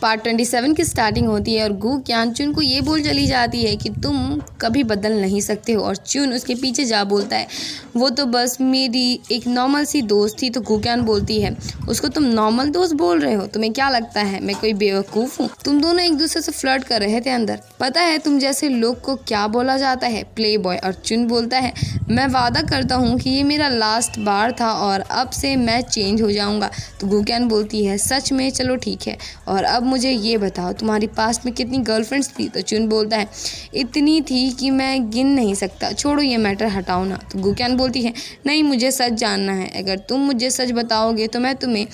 Part 27 की starting होती है और गू क्यान चुन को ये बोल चली जाती है कि तुम कभी बदल नहीं सकते हो और चुन उसके पीछे जा बोलता है वो तो बस मेरी एक नॉर्मल सी दोस्त थी। तो गू क्यान बोलती है उसको तुम नॉर्मल दोस्त बोल रहे हो, तुम्हें क्या लगता है मैं कोई बेवकूफ़ हूँ? तुम दोनों एक दूसरे से फ्लर्ट कर रहे थे अंदर, पता है तुम जैसे लोग को क्या बोला जाता है, प्ले बॉय। और चुन बोलता है मैं वादा करता हूँ कि ये मेरा लास्ट बार था और अब से मैं चेंज हो जाऊँगा। तो गू क्यान बोलती है सच में, चलो ठीक है और अब मुझे ये बताओ तुम्हारी पास्ट में कितनी गर्लफ्रेंड्स थी? तो चुन बोलता है इतनी थी कि मैं गिन नहीं सकता, छोड़ो ये मैटर हटाओ ना। तो गू क्यान बोलती है नहीं, मुझे सच जानना है, अगर तुम मुझे सच बताओगे तो मैं तुम्हें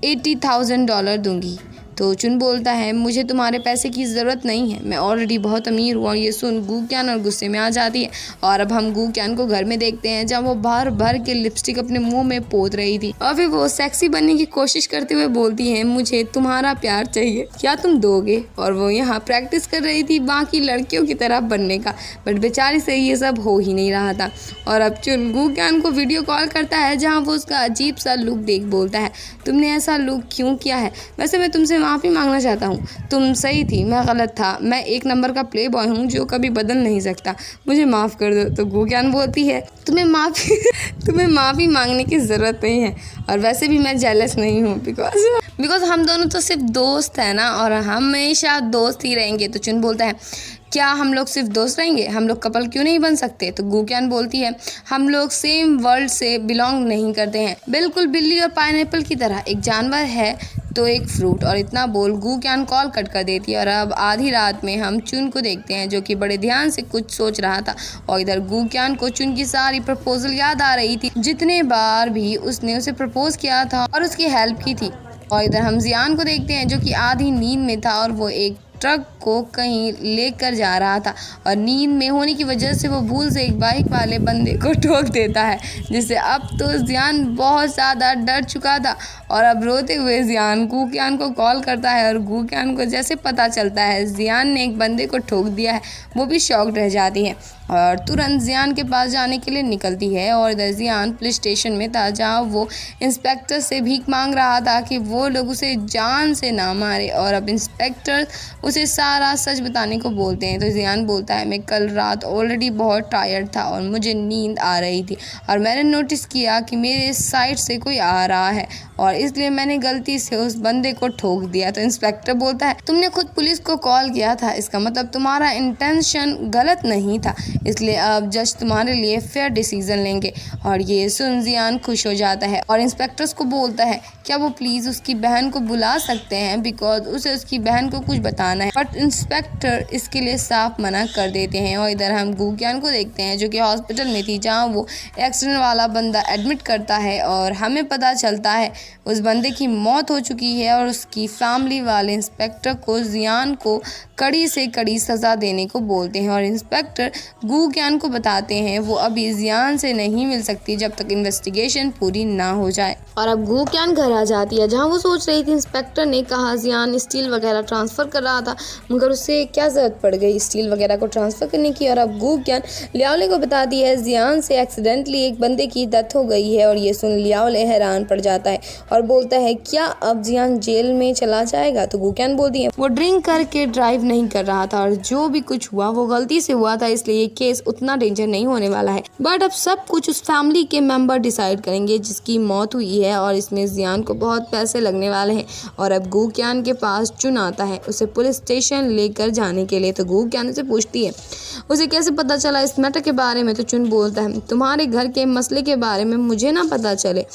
$80,000 दूंगी। तो चुन बोलता है मुझे तुम्हारे पैसे की ज़रूरत नहीं है, मैं ऑलरेडी बहुत अमीर हूँ। और ये सुन गू क्यान और गुस्से में आ जाती है और अब हम गू क्यान को घर में देखते हैं जहाँ वो भर भर के लिपस्टिक अपने मुंह में पोत रही थी और फिर वो सेक्सी बनने की कोशिश करते हुए बोलती है मुझे तुम्हारा प्यार चाहिए, क्या तुम दोगे? और वो यहाँ प्रैक्टिस कर रही थी बाकी लड़कियों की तरह बनने का, बट बेचारी से ये सब हो ही नहीं रहा था। और अब चुन गू क्यान को वीडियो कॉल करता है जहाँ वो उसका अजीब सा लुक देख बोलता है तुमने ऐसा लुक क्यों किया है? वैसे मैं तुमसे माफ़ी मांगना चाहता हूँ, तुम सही थी, मैं गलत था, मैं एक नंबर का प्ले बॉय हूँ जो कभी बदल नहीं सकता, मुझे माफ़ कर दो। तो गू क्यान बोलती है तुम्हें माफ़ी मांगने की ज़रूरत नहीं है और वैसे भी मैं जेलस नहीं हूँ बिकॉज हम दोनों तो सिर्फ दोस्त हैं ना और हमेशा दोस्त ही रहेंगे। तो चुन बोलता है क्या हम लोग सिर्फ दोस्त रहेंगे, हम लोग कपल क्यों नहीं बन सकते? तो गू क्यान बोलती है हम लोग सेम वर्ल्ड से बिलोंग नहीं करते हैं, बिल्कुल बिल्ली और पाइनएप्पल की तरह, एक जानवर है तो एक फ्रूट। और इतना बोल गू क्यान कॉल कट कर देती है और अब आधी रात में हम चुन को देखते हैं जो कि बड़े ध्यान से कुछ सोच रहा था और इधर गू क्यान को चुन की सारी प्रपोजल याद आ रही थी, जितने बार भी उसने उसे प्रपोज किया था और उसकी हेल्प की थी। और इधर हम जियान को देखते हैं जो कि आधी नींद में था और वो एक ट्रक को कहीं लेकर जा रहा था और नींद में होने की वजह से वो भूल से एक बाइक वाले बंदे को ठोक देता है, जिससे अब तो जियान बहुत ज़्यादा डर चुका था और अब रोते हुए जियान गू क्यान को कॉल करता है और गू क्यान को जैसे पता चलता है जियान ने एक बंदे को ठोक दिया है वो भी शॉक्ड रह जाती है और तुरंत जियान के पास जाने के लिए निकलती है। और इधर जियान पुलिस स्टेशन में था जहाँ वो इंस्पेक्टर से भीख मांग रहा था कि वो लोग उसे जान से ना मारे और अब इंस्पेक्टर उसे सारा सच बताने को बोलते हैं। तो जियान बोलता है मैं कल रात ऑलरेडी बहुत टायर्ड था और मुझे नींद आ रही थी और मैंने नोटिस किया कि मेरे साइड से कोई आ रहा है और इसलिए मैंने गलती से उस बंदे को ठोक दिया। तो इंस्पेक्टर बोलता है तुमने खुद पुलिस को कॉल किया था, इसका मतलब तुम्हारा इंटेंशन गलत नहीं था, इसलिए अब जज तुम्हारे लिए फेयर डिसीजन लेंगे। और ये सुन जियान खुश हो जाता है और इंस्पेक्टर्स को बोलता है क्या वो प्लीज़ उसकी बहन को बुला सकते हैं बिकॉज उसे उसकी बहन को कुछ बताना है, बट इंस्पेक्टर इसके लिए साफ मना कर देते हैं। और इधर हम गू क्यान को देखते हैं जो कि हॉस्पिटल में थी जहाँ वो एक्सीडेंट वाला बंदा एडमिट करता है और हमें पता चलता है उस बंदे की मौत हो चुकी है और उसकी फैमिली वाले इंस्पेक्टर को जियान को कड़ी से कड़ी सज़ा देने को बोलते हैं और इंस्पेक्टर गू क्यान को बताते हैं वो अभी जियान से नहीं मिल सकती जब तक इन्वेस्टिगेशन पूरी ना हो जाए। और अब गू क्यान घर आ जाती है जहाँ वो सोच रही थी इंस्पेक्टर ने कहा जियान स्टील वगैरह ट्रांसफ़र कर रहा था मगर उससे क्या ज़रूरत पड़ गई स्टील वगैरह को ट्रांसफ़र करने की। और अब गू क्यान लियाओले को बताती है जियान से एक्सीडेंटली एक बंदे की डेथ हो गई है और ये सुन लियाओले हैरान पड़ जाता है और बोलता है क्या अब जियान जेल में चला जाएगा? तो गू क्यान बोलती है वो ड्रिंक करके ड्राइव नहीं कर रहा था और जो भी कुछ हुआ वो गलती से हुआ था, इसलिए ये केस उतना डेंजर नहीं होने वाला है, बट अब सब कुछ उस फैमिली के मेंबर डिसाइड करेंगे जिसकी मौत हुई है और इसमें जियान को बहुत पैसे लगने वाले हैं। और अब गू क्यान के पास चुन आता है उसे पुलिस स्टेशन लेकर जाने के लिए। तो गू क्यान से पूछती है उसे कैसे पता चला इस मैटर के बारे में? तो चुन बोलता है तुम्हारे घर के मसले के बारे में मुझे ना पता चले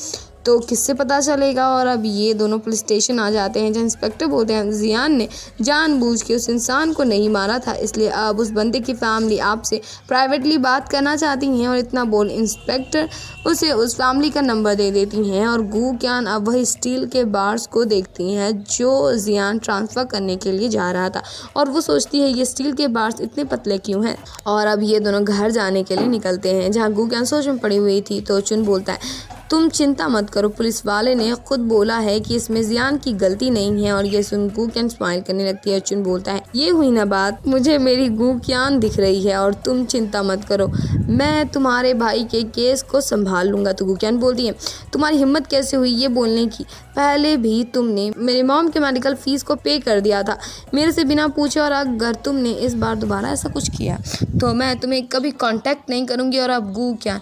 तो किससे पता चलेगा? और अब ये दोनों पुलिस स्टेशन आ जाते हैं जहाँ इंस्पेक्टर बोलते हैं जियान ने जानबूझ के उस इंसान को नहीं मारा था, इसलिए अब उस बंदे की फैमिली आपसे प्राइवेटली बात करना चाहती हैं। और इतना बोल इंस्पेक्टर उसे उस फैमिली का नंबर दे देती हैं और गू क्यान अब वही स्टील के बार्स को देखती हैं जो जियान ट्रांसफ़र करने के लिए जा रहा था और वो सोचती है ये स्टील के बार्स इतने पतले क्यों हैं। और अब ये दोनों घर जाने के लिए निकलते हैं जहाँ गू क्यान सोच में पड़ी हुई थी। तो चुन बोलता है तुम चिंता मत करो, पुलिस वाले ने खुद बोला है कि इसमें जियान की गलती नहीं है। और ये सुन गू क्यान स्माइल करने लगती है। चुन बोलता है, ये हुई ना बात, मुझे मेरी गू क्यान दिख रही है और तुम चिंता मत करो, मैं तुम्हारे भाई के केस को संभाल लूंगा। तो गू क्यान बोलती है, तुम्हारी हिम्मत कैसे हुई ये बोलने की? पहले भी तुमने मेरे मॉम के मेडिकल फीस को पे कर दिया था मेरे से बिना पूछे, और अगर तुमने इस बार दोबारा ऐसा कुछ किया तो मैं तुम्हें कभी कांटेक्ट नहीं करूंगी। और अब गू क्यान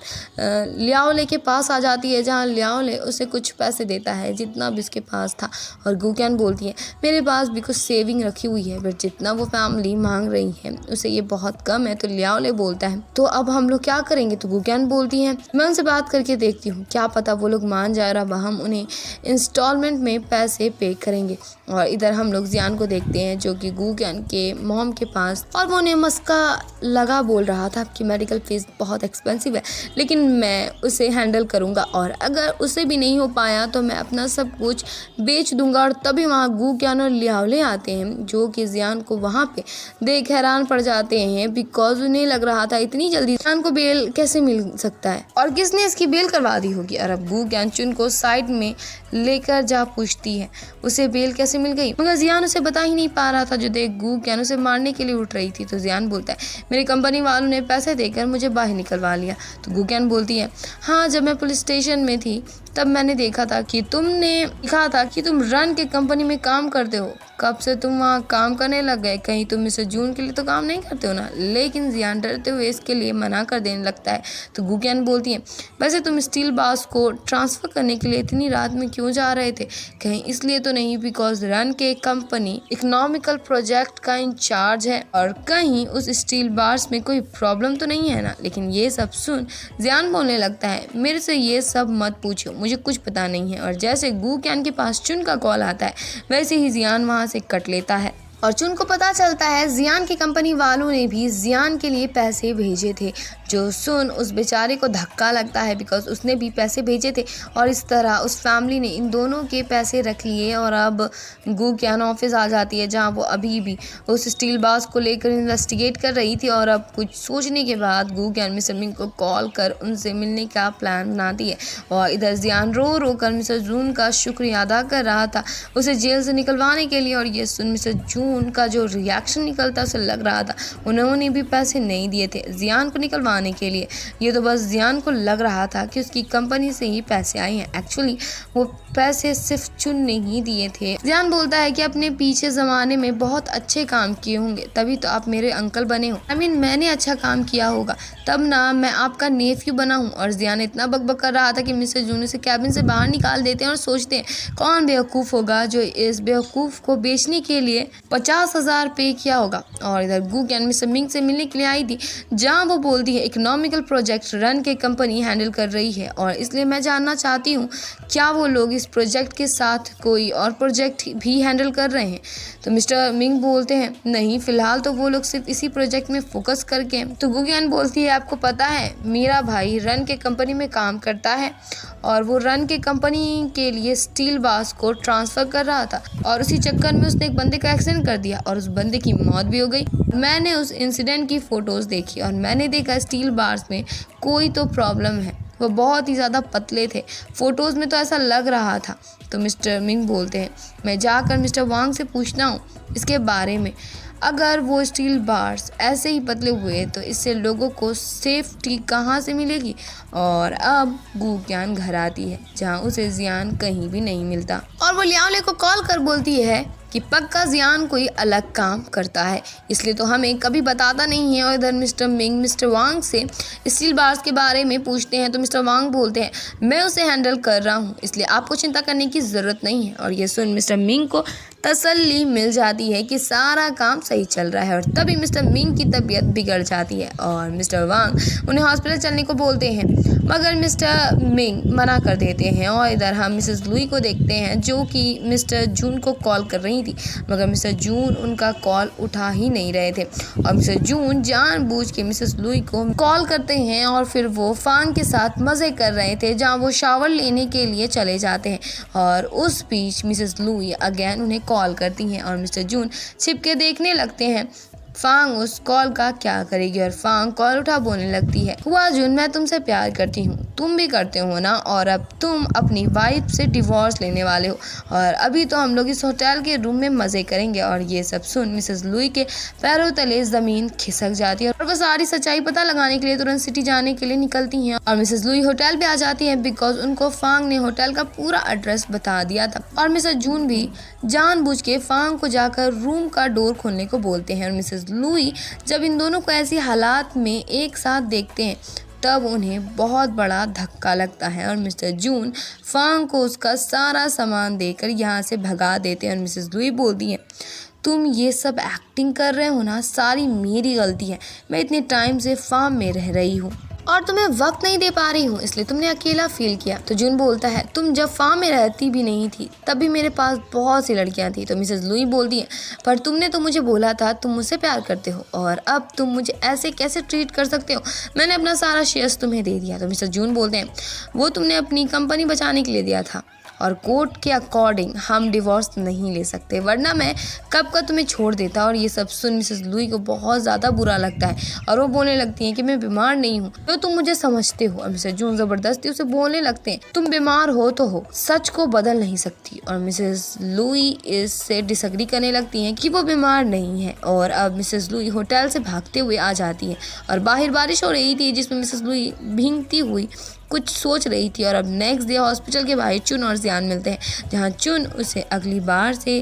लियाओले के पास आ जाती है, जहां लियाओले उसे कुछ पैसे देता है जितना भी उसके पास था। और गू क्यान बोलती है, मेरे पास भी कुछ सेविंग रखी हुई है, बट जितना वो फैमिली मांग रही है उसे ये बहुत कम है। तो लियाओले बोलता है, तो अब हम लोग क्या करेंगे? तो गू क्यान बोलती है, मैं उनसे बात करके देखती हूँ, क्या पता वो लोग मान जाए और अब हम उन्हें इंस्टॉलमेंट में पैसे पे करेंगे। और इधर हम लोग जियान को देखते हैं जो कि गू क्यान के मॉम के पास, और वो उन्हें मस्का लगा बोल रहा था कि मेडिकल फीस बहुत एक्सपेंसिव है, लेकिन मैं उसे हैंडल करूंगा, और अगर उसे भी नहीं हो पाया तो मैं अपना सब कुछ बेच दूंगा। और तभी वहाँ गू क्यान और लियाओले आते हैं जो कि जियान को वहाँ पे देख हैरान पड़ जाते हैं, बिकॉज उन्हें लग रहा था इतनी जल्दी जियान को बेल कैसे मिल सकता है और किसने इसकी बेल करवा दी होगी। और अब गू क्यान चुन को साइड में लेकर जा पूछती है, उसे बेल कैसे मिल गई? मगर जियान उसे बता ही नहीं पा रहा था, जो देख गू क्यान उसे मारने के लिए उठ रही थी। तो जियान बोलता है, मेरी कंपनी वालों ने पैसे देकर मुझे बाहर निकलवा लिया। तो गू क्यान बोलती है, हाँ, जब मैं पुलिस स्टेशन में थी तब मैंने देखा था कि तुम रन के कंपनी में काम करते हो। कब से तुम वहाँ काम करने लग गए? कहीं तुम मिस्टर जून के लिए तो काम नहीं करते हो ना? लेकिन जियान डरते हुए इसके लिए मना कर देने लगता है। तो गू क्यान बोलती है, वैसे तुम स्टील बार्स को ट्रांसफ़र करने के लिए इतनी रात में क्यों जा रहे थे? कहीं इसलिए तो नहीं बिकॉज रन के कंपनी इकोनॉमिकल प्रोजेक्ट का इंचार्ज है, और कहीं उस स्टील बार्स में कोई प्रॉब्लम तो नहीं है ना? लेकिन ये सब सुन जियान बोलने लगता है, मेरे से ये सब मत पूछो, मुझे कुछ पता नहीं है। और जैसे गू क्यान के पास चुन का कॉल आता है वैसे ही जियान वहाँ से कट लेता है, और चुन को पता चलता है जियान की कंपनी वालों ने भी जियान के लिए पैसे भेजे थे। जो सुन उस बेचारे को धक्का लगता है बिकॉज उसने भी पैसे भेजे थे, और इस तरह उस फैमिली ने इन दोनों के पैसे रख लिए। और अब गू क्यान ऑफिस आ जाती है जहां वो अभी भी उस स्टील बार्स को लेकर इन्वेस्टिगेट कर रही थी। और अब कुछ सोचने के बाद गू क्यान मिस्टर मिंग को कॉल कर उनसे मिलने का प्लान बनाती है। और इधर जियान रो रो कर मिस्टर जून का शुक्रिया अदा कर रहा था उसे जेल से निकलवाने के लिए। और ये सुन मिस्टर जून का जो रिएक्शन निकलता उसे लग रहा था उन्होंने भी पैसे नहीं दिए थे जियान को निकलवाने के लिए। ये तो बस जियान को लग रहा था कि उसकी कंपनी से ही पैसे आए हैं, एक्चुअली वो पैसे सिर्फ चुन ने ही दिए थे। जियान बोलता है कि अपने पीछे ज़माने में बहुत अच्छे काम किए होंगे तभी तो आप मेरे अंकल बने हो। मैंने अच्छा काम किया होगा तब ना मैं आपका नेफ्यू बना हूँ। और जियान इतना बकबक कर रहा था कि मिस्टर जून उसे कैबिन से बाहर निकाल देते हैं और सोचते हैं कौन बेवकूफ़ होगा जो इस बेवकूफ़ को बेचने के लिए 50,000 पे किया होगा। और इधर गू क्यान मिस्टर मिंग से मिलने के लिए आई थी जहाँ वो बोलती है इकोनॉमिकल प्रोजेक्ट रन के कंपनी हैंडल कर रही है, और इसलिए मैं जानना चाहती हूँ क्या वो लोग इस प्रोजेक्ट के साथ कोई और प्रोजेक्ट भी हैंडल कर रहे हैं। तो मिस्टर मिंग बोलते हैं नहीं, फिलहाल तो वो लोग सिर्फ इसी प्रोजेक्ट में फोकस करके। तो गू क्यान बोलती है आपको पता है मेरा भाई रन के कंपनी में काम करता है और वो रन के कंपनी के लिए स्टील बार्स को ट्रांसफ़र कर रहा था, और उसी चक्कर में उसने एक बंदे का एक्सीडेंट कर दिया और उस बंदे की मौत भी हो गई। मैंने उस इंसिडेंट की फ़ोटोज़ देखी और मैंने देखा स्टील बार्स में कोई तो प्रॉब्लम है, वो बहुत ही ज़्यादा पतले थे, फ़ोटोज़ में तो ऐसा लग रहा था। तो मिस्टर मिंग बोलते हैं मैं जाकर मिस्टर वांग से पूछता हूँ इसके बारे में, अगर वो स्टील बार्स ऐसे ही पतले हुए तो इससे लोगों को सेफ्टी कहाँ से मिलेगी। और अब गू क्यान घर आती है जहाँ उसे जियान कहीं भी नहीं मिलता, और वो लियाओले को कॉल कर बोलती है कि पक्का जियान कोई अलग काम करता है, इसलिए तो हमें कभी बताता नहीं है। और इधर मिस्टर मिंग मिस्टर वांग से स्टील बार्स के बारे में पूछते हैं तो मिस्टर वांग बोलते हैं मैं उसे हैंडल कर रहा हूँ, इसलिए आपको चिंता करने की ज़रूरत नहीं है। और ये सुन मिस्टर मिंग को तसल्ली मिल जाती है कि सारा काम सही चल रहा है। और तभी मिस्टर मिंग की तबीयत बिगड़ जाती है और मिस्टर वांग उन्हें हॉस्पिटल चलने को बोलते हैं, मगर मिस्टर मिंग मना कर देते हैं। और इधर हम मिसेस लुई को देखते हैं जो कि मिस्टर जून को कॉल कर रही थी, मगर मिस्टर जून उनका कॉल उठा ही नहीं रहे थे। और मिस्टर जून जानबूझ के मिसेस लुई को कॉल करते हैं और फिर वो फांग के साथ मज़े कर रहे थे जहाँ वो शावर लेने के लिए चले जाते हैं। और उस बीच मिसेस लुई अगेन उन्हें कॉल करती हैं और मिस्टर जून छिपके देखने लगते हैं फांग उस कॉल का क्या करेगी। और फांग कॉल उठा बोलने लगती है हुआ जून मैं तुमसे प्यार करती हूँ, तुम भी करते हो ना, और अब तुम अपनी वाइफ से डिवोर्स लेने वाले हो, और अभी तो हम लोग इस होटल के रूम में मज़े करेंगे। और ये सब सुन मिसेस लुई के पैरों तले ज़मीन खिसक जाती है और वो सारी सच्चाई पता लगाने के लिए तुरंत सिटी जाने के लिए निकलती हैं। और मिसेस लुई होटल पे आ जाती हैं बिकॉज उनको फांग ने होटल का पूरा एड्रेस बता दिया था। और मिसेस जून भी जानबूझ के फांग को जाकर रूम का डोर खोलने को बोलते हैं। और मिसेस लुई जब इन दोनों को ऐसी हालात में एक साथ देखते हैं तब उन्हें बहुत बड़ा धक्का लगता है और मिस्टर जून फांग को उसका सारा सामान देकर यहाँ से भगा देते हैं। और मिसेस लुई बोलती हैं, तुम ये सब एक्टिंग कर रहे हो ना, सारी मेरी गलती है। मैं इतने टाइम से फार्म में रह रही हूँ और तुम्हें वक्त नहीं दे पा रही हूँ, इसलिए तुमने अकेला फील किया। तो जून बोलता है, तुम जब फार्म में रहती भी नहीं थी तब भी मेरे पास बहुत सी लड़कियाँ थी। तो मिसेस लुई बोलती है, पर तुमने तो मुझे बोला था तुम मुझसे प्यार करते हो और अब तुम मुझे ऐसे कैसे ट्रीट कर सकते हो, मैंने अपना सारा शेयर्स तुम्हें दे दिया। तो मिसेस जून बोलते हैं, वो तुमने अपनी कंपनी बचाने के लिए दिया था और कोर्ट के अकॉर्डिंग हम डिवोर्स नहीं ले सकते, वरना मैं कब का तुम्हें छोड़ देता। और ये सब सुन मिसेस लुई को बहुत ज़्यादा बुरा लगता है और वो बोलने लगती हैं कि मैं बीमार नहीं हूँ, तो तुम मुझे समझते हो। और मिसेस जून ज़बरदस्ती उसे बोलने लगते हैं, तुम बीमार हो तो हो, सच को बदल नहीं सकती। और मिसेस लुई इससे डिसएग्री करने लगती हैं कि वो बीमार नहीं है। और अब मिसेस लुई होटल से भागते हुए आ जाती है और बाहर बारिश हो रही थी जिसमें मिसेस लुई भीगती हुई कुछ सोच रही थी। और अब नेक्स्ट डे हॉस्पिटल के बाहर चुन और जियान मिलते हैं, जहां चुन उसे अगली बार से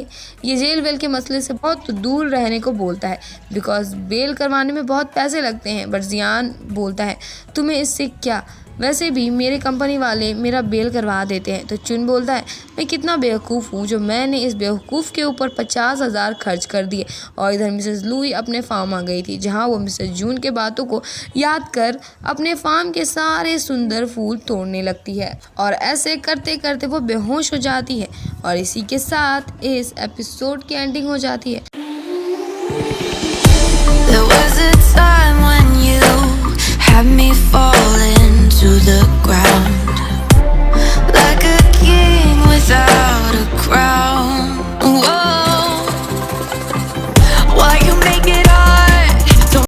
ये जेल वेल के मसले से बहुत दूर रहने को बोलता है बिकॉज बेल करवाने में बहुत पैसे लगते हैं। बट जियान बोलता है, तुम्हें इससे क्या, वैसे भी मेरे कंपनी वाले मेरा बेल करवा देते हैं। तो चुन बोलता है, मैं कितना बेवकूफ़ हूँ जो मैंने इस बेवकूफ़ के ऊपर 50,000 खर्च कर दिए। और इधर मिसेस लुई अपने फार्म आ गई थी जहाँ वो मिसेस जून के बातों को याद कर अपने फार्म के सारे सुंदर फूल तोड़ने लगती है और ऐसे करते करते वो बेहोश हो जाती है। और इसी के साथ इस एपिसोड की एंडिंग हो जाती है। There was a time when you had me falling to the ground.